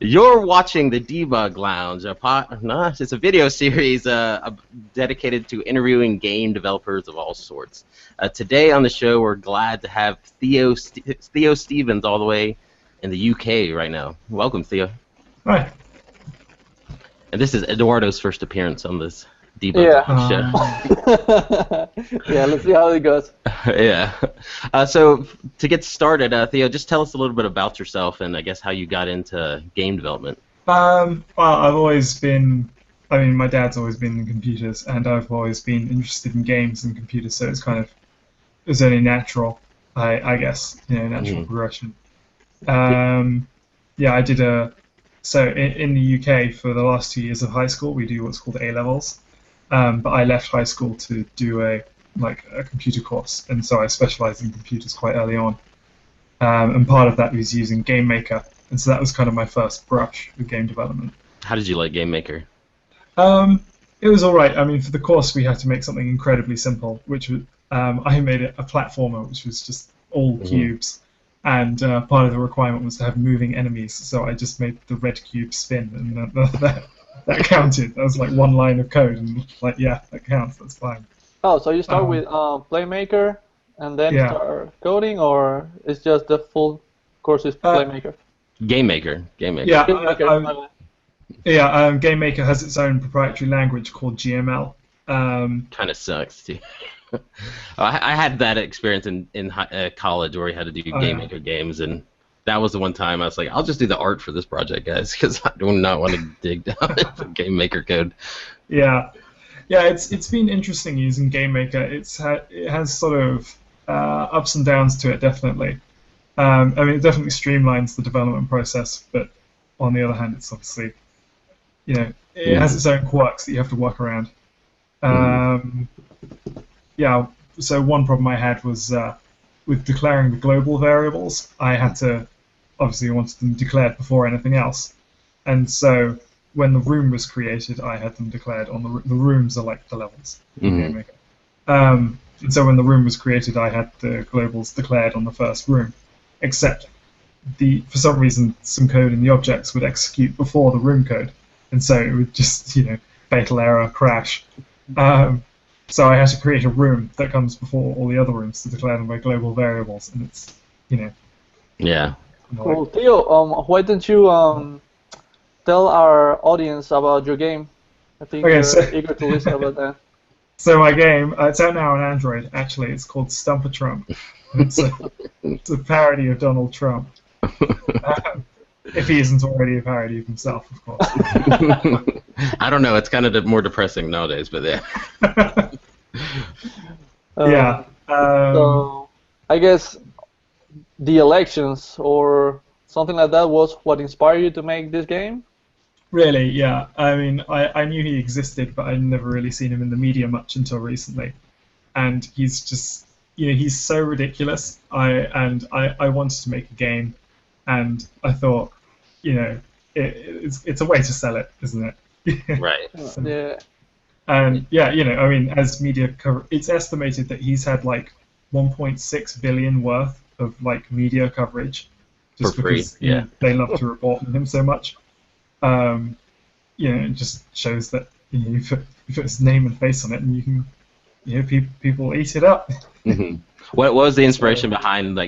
You're watching the Debug Lounge, it's a video series dedicated to interviewing game developers of all sorts. Today on the show, we're glad to have Theo Stevens all the way in the UK right now. Welcome, Theo. Hi. And this is Eduardo's first appearance on this Debug show. Yeah, let's see how it goes. Yeah. So to get started, Theo, just tell us a little bit about yourself and I guess how you got into game development. Well, I've always been, my dad's always been in computers, and I've always been interested in games and computers, so it's only natural, I guess, natural progression. Yeah, I did so in the UK for the last 2 years of high school, we do what's called A-levels. But I left high school to do a computer course, and so I specialized in computers quite early on. And part of that was using GameMaker, and so that was kind of my first brush with game development. How did you like GameMaker? It was all right. For the course we had to make something incredibly simple, which was I made it a platformer, which was just all cubes, and part of the requirement was to have moving enemies. So I just made the red cube spin, and that counted. That was like one line of code, and yeah, that counts. That's fine. Oh, so you start with Playmaker, and then start coding, or it's just the full course is Playmaker? GameMaker. Yeah, GameMaker has its own proprietary language called GML. Kind of sucks too. I had that experience in college where we had to do GameMaker games, and that was the one time I was like, I'll just do the art for this project, guys, because I do not want to dig down into GameMaker code. Yeah, it's been interesting using GameMaker. It has sort of ups and downs to it, definitely. It definitely streamlines the development process, but on the other hand, it's obviously, it has its own quirks that you have to work around. Yeah, so one problem I had was with declaring the global variables. I had to, obviously, I wanted them declared before anything else, and so when the room was created, I had them declared on the rooms are like the levels. And so when the room was created, I had the globals declared on the first room, except for some reason some code in the objects would execute before the room code, and so it would just fatal error, crash. So I had to create a room that comes before all the other rooms to declare them by global variables, and it's Yeah. Well, Theo, why don't you tell our audience about your game? I think you're eager to listen about that. So my game, it's out now on Android. Actually, it's called Stump-a-Trump. It's a parody of Donald Trump. If he isn't already a parody of himself, of course. I don't know. It's kind of more depressing nowadays, but yeah. Yeah. So I guess the elections or something like that was what inspired you to make this game? Really, yeah. I knew he existed, but I'd never really seen him in the media much until recently. And he's just, he's so ridiculous. I wanted to make a game, and I thought, it's a way to sell it, isn't it? Right. Yeah. And yeah, as media cover, it's estimated that he's had like 1.6 billion worth of media coverage, just for free. Because they love to report on him so much. It just shows that you put his name and face on it, and you can, people eat it up. What was the inspiration behind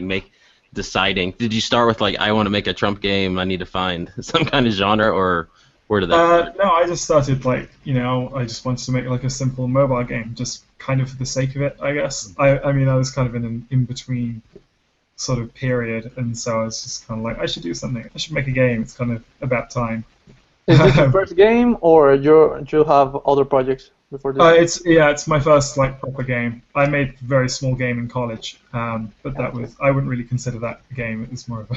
deciding? Did you start with I want to make a Trump game, I need to find some kind of genre, or where did that start? No, I just started I just wanted to make a simple mobile game, just kind of for the sake of it, I guess. I was kind of in an in-between sort of period, and so I was just kind of I should do something. I should make a game. It's kind of about time. Is this your first game, or do you have other projects before this? It's my first proper game. I made a very small game in college, but that was I wouldn't really consider that a game. It was more of a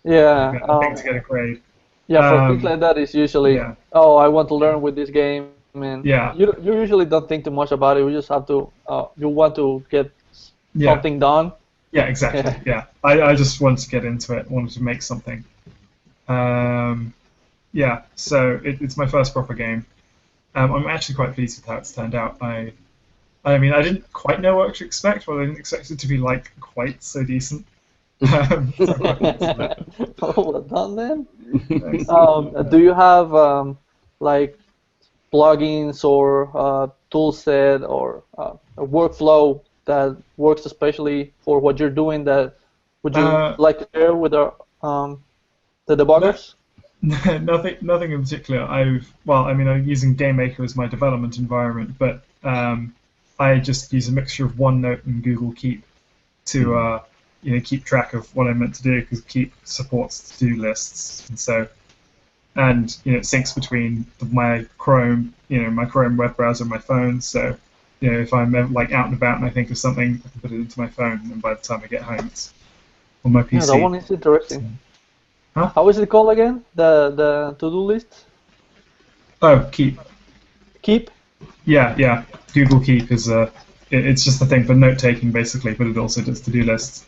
thing to get a grade. Yeah, for things like that, it's usually I want to learn with this game, and you usually don't think too much about it. You just have to you want to get something done. Yeah, exactly. Yeah, I just wanted to get into it. Wanted to make something. So it's my first proper game. I'm actually quite pleased with how it's turned out. I didn't quite know what to expect, but I didn't expect it to be quite so decent. Well done then. Do you have like plugins or tool set or a workflow that works especially for what you're doing that would you like to share with our the debuggers? Nothing in particular. I'm using GameMaker as my development environment, but I just use a mixture of OneNote and Google Keep to keep track of what I'm meant to do, because Keep supports to-do lists, and it syncs between my Chrome web browser and my phone. So if I'm like out and about and I think of something, I can put it into my phone, and by the time I get home, it's on my PC. Yeah, that one is interesting. Huh? How is it called again? The to-do list? Oh, Keep. Keep? Yeah. Google Keep is it's just a thing for note taking basically, but it also does to-do lists.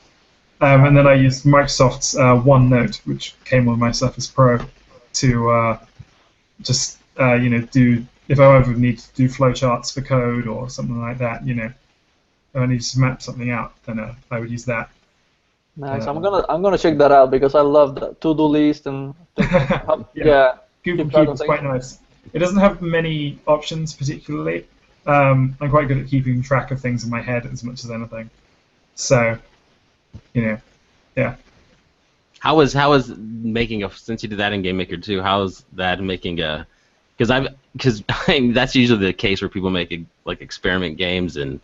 And then I used Microsoft's OneNote, which came with my Surface Pro, to just do, if I ever need to do flowcharts for code or something like that, if I need to map something out, then I would use that. Nice. I'm gonna check that out because I love the to-do list and yeah. Google Keep is quite nice. It doesn't have many options particularly. I'm quite good at keeping track of things in my head as much as anything. So, yeah. How is making since you did that in GameMaker too? How is that making a? Because that's usually the case where people make like experiment games and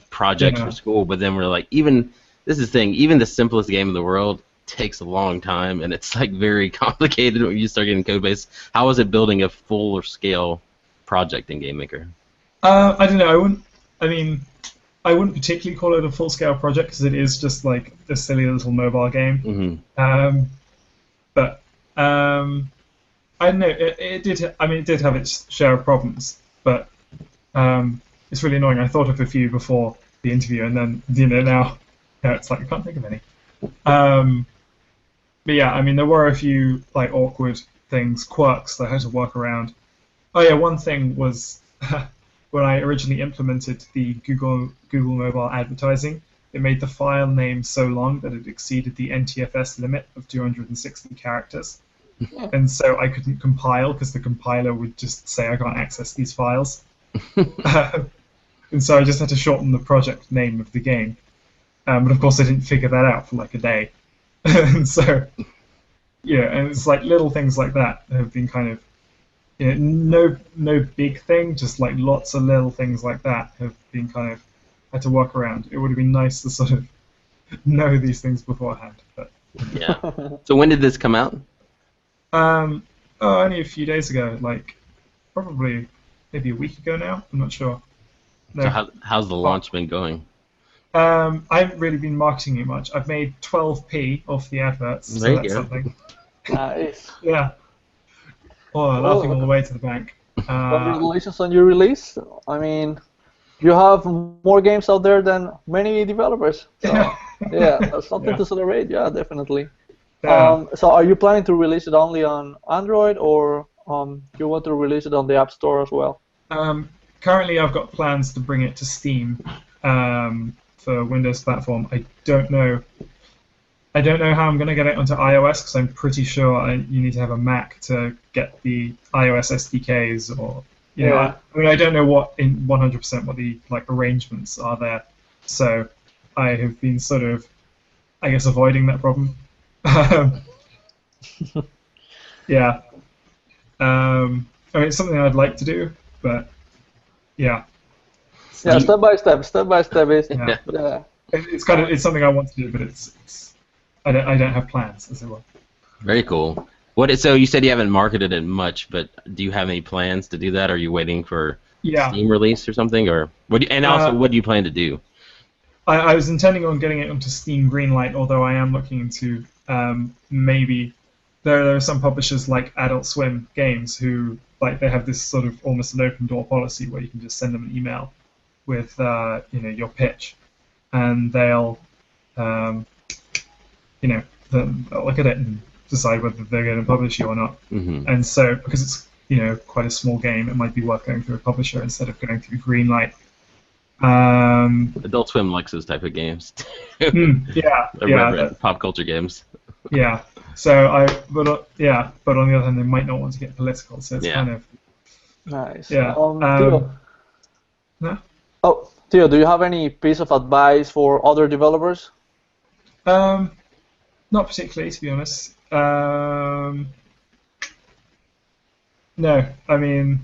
projects for school, but then we're like, even the simplest game in the world takes a long time, and it's like very complicated when you start getting code base. How is it building a full scale project in GameMaker? I don't know. I wouldn't particularly call it a full-scale project because it is just like a silly little mobile game. Mm-hmm. But I don't know. It did have its share of problems, but it's really annoying. I thought of a few before the interview, and then now it's like I can't think of any. But yeah, there were a few like awkward things, quirks that I had to work around. Oh yeah, one thing was. When I originally implemented the Google mobile advertising, it made the file name so long that it exceeded the NTFS limit of 260 characters. And so I couldn't compile because the compiler would just say I can't access these files. And so I just had to shorten the project name of the game. But of course I didn't figure that out for like a day. And so, and it's like little things like that have been kind of no big thing, just like lots of little things like that have been kind of had to work around. It would have been nice to sort of know these things beforehand. But yeah. So when did this come out? Only a few days ago, like probably maybe a week ago now. I'm not sure. No. So how's the launch been going? I haven't really been marketing it much. I've made 12p off the adverts, so that's something. Nice. Yeah. Oh, laughing all the way to the bank. Congratulations on your release. You have more games out there than many developers. So, yeah, that's something to celebrate. Yeah, definitely. Yeah. So are you planning to release it only on Android, or you want to release it on the App Store as well? Currently, I've got plans to bring it to Steam for Windows platform. I don't know how I'm going to get it onto iOS because I'm pretty sure you need to have a Mac to get the iOS SDKs, or I don't know what in 100% what the arrangements are there. So I have been sort of, I guess, avoiding that problem. Yeah. It's something I'd like to do, but yeah. Yeah, step by step is yeah. It's something I want to do, but I don't have plans, as it were. Very cool. So you said you haven't marketed it much, but do you have any plans to do that? Or are you waiting for Steam release or something, or what do you plan to do? I was intending on getting it onto Steam Greenlight, although I am looking into maybe there are some publishers like Adult Swim Games who they have this sort of almost an open door policy where you can just send them an email with your pitch, and they'll they'll look at it and decide whether they're going to publish you or not. Mm-hmm. And so, because it's quite a small game, it might be worth going through a publisher instead of going through Greenlight. Adult Swim likes those type of games. Yeah, Irreverent pop culture games. yeah. But on the other hand, they might not want to get political, so it's kind of Nice. yeah. Theo. No? Oh, Theo, do you have any piece of advice for other developers? Not particularly, to be honest. No, I mean,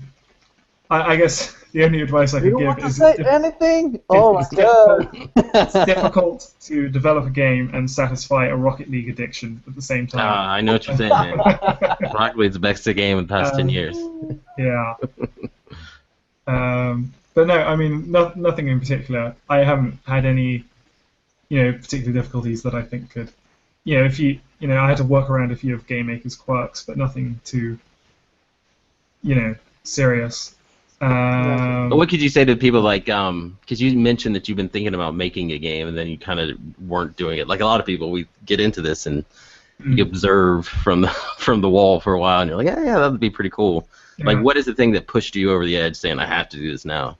I guess the only advice I You could don't give want to is say anything? Oh my God. it's difficult to develop a game and satisfy a Rocket League addiction at the same time. I know what you're saying, man. Rocket League's the best game in the past 10 years. Yeah. But no, I mean, nothing in particular. I haven't had any, particular difficulties that I think could, I had to work around a few of GameMaker's quirks, but nothing too, serious. What could you say to people like, because you mentioned that you've been thinking about making a game and then you kind of weren't doing it. Like a lot of people, we get into this and you observe from the wall for a while and you're like, yeah, that would be pretty cool. Yeah. Like, what is the thing that pushed you over the edge saying, I have to do this now?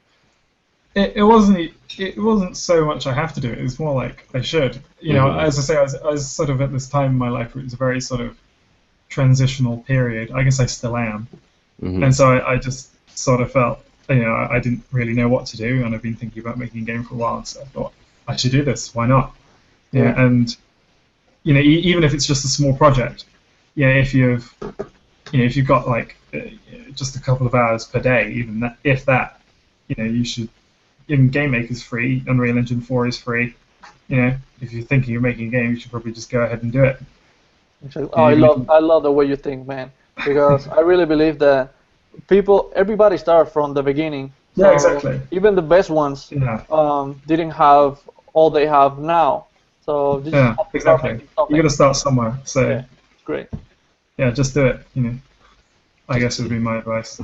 It wasn't so much I have to do it. It was more like I should. As I say, I was sort of at this time in my life where it was a very sort of transitional period. I guess I still am. And so I just sort of felt, I didn't really know what to do, and I've been thinking about making a game for a while, so I thought I should do this. Why not? Yeah, and even if it's just a small project, if you've got like just a couple of hours per day, even that, if that, you should. Even GameMaker's free, Unreal Engine 4 is free. If you're thinking of making a game, you should probably just go ahead and do it. I love the way you think, man, because I really believe that everybody starts from the beginning. So yeah, exactly. Even the best ones didn't have all they have now. So just exactly. You got to start somewhere. So yeah, great. Yeah, just do it. I guess would be my advice.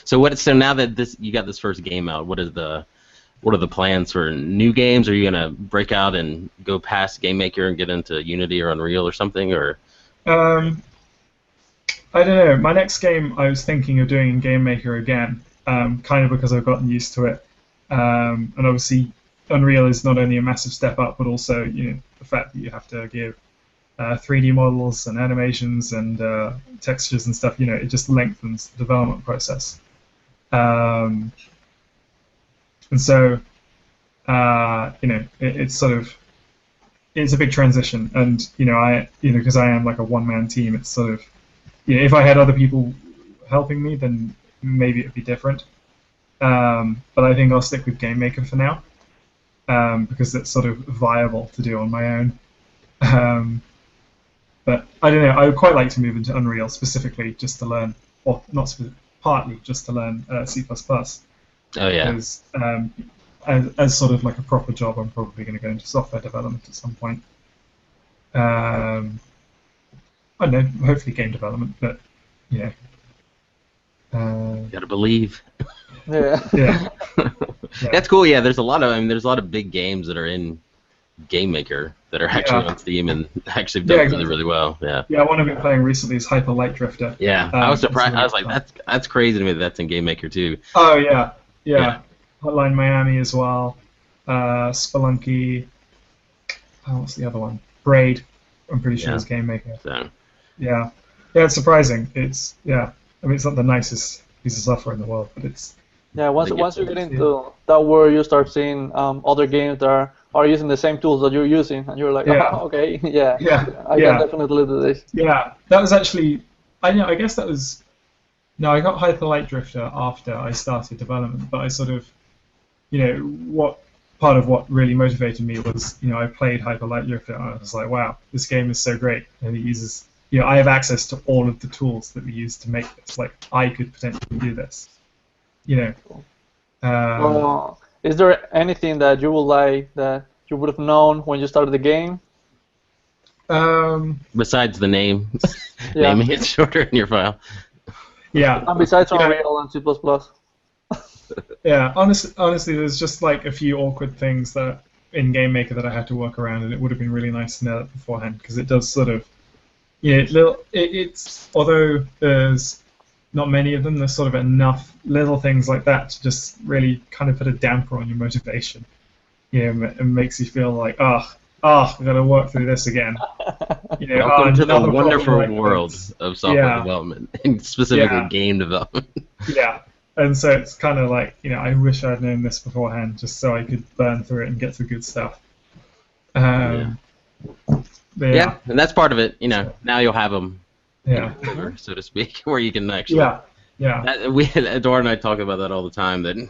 So now that you got this first game out, what are the plans for new games? Are you gonna break out and go past GameMaker and get into Unity or Unreal or something, or? I don't know. My next game I was thinking of doing in GameMaker again, kind of because I've gotten used to it, and obviously Unreal is not only a massive step up, but also the fact that you have to give 3D models and animations and textures and stuff, it just lengthens the development process. And so, it's sort of, it's a big transition. And, because I am like a one-man team, it's sort of, if I had other people helping me, then maybe it'd be different. But I think I'll stick with GameMaker for now, because it's sort of viable to do on my own. But I don't know. I would quite like to move into Unreal specifically, just to learn, or not partly just to learn C++. Oh yeah. Because as sort of like a proper job, I'm probably going to go into software development at some point. I don't know. Hopefully game development, but yeah. Gotta believe. Yeah. Yeah. That's cool. Yeah, there's a lot of big games that are in GameMaker that are actually on Steam and actually done really, really well. Yeah. Yeah, one I've been playing recently is Hyper Light Drifter. Yeah, I was surprised. I was like, that's crazy to me that that's in GameMaker too. Oh yeah. Hotline Miami as well. Spelunky. Oh, what's the other one? Braid. I'm pretty sure it's GameMaker. So. Yeah, it's surprising. It's it's not the nicest piece of software in the world, but it's. Yeah, once you get into that world, you start seeing other games that are using the same tools that you're using, and you're like, okay, I can definitely do this. Yeah, that was actually, I guess that was, no, I got Hyper Light Drifter after I started development, but I sort of, part of what really motivated me was, I played Hyper Light Drifter, and I was like, wow, this game is so great, and it uses, I have access to all of the tools that we use to make this, like, I could potentially do this. Is there anything that you would like that you would have known when you started the game? Besides the name, naming it shorter in your file. Yeah. And besides Unreal and C++. Yeah. Honestly, there's just like a few awkward things that in GameMaker that I had to work around, and it would have been really nice to know that beforehand, because it does sort of, it's although there's not many of them, there's sort of enough little things like that to just really kind of put a damper on your motivation. it makes you feel like, I got to work through this again. Welcome to the another wonderful problem like world this. of software development, and specifically game development. Yeah, and so it's kind of like, I wish I'd known this beforehand, just so I could burn through it and get to good stuff. But yeah, and that's part of it. Now you'll have them, so to speak, where you can actually. Eduardo and I talk about that all the time. That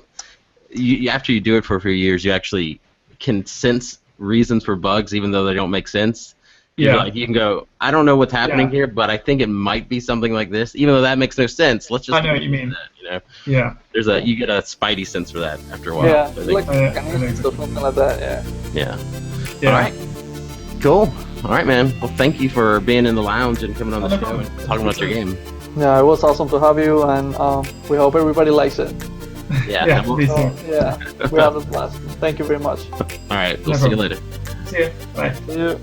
after you do it for a few years, you actually can sense reasons for bugs, even though they don't make sense. Like you can go, I don't know what's happening here, but I think it might be something like this, even though that makes no sense. Let's just. I know what you mean. That, Yeah. You get a spidey sense for that after a while. Yeah, So like something like that. Yeah. All right. Cool. All right, man. Well, thank you for being in the lounge and coming on the show and talking about your game. Yeah, it was awesome to have you, and we hope everybody likes it. Yeah. Me too. We have a blast. Thank you very much. All right. We'll see you later. See you. Bye. See you.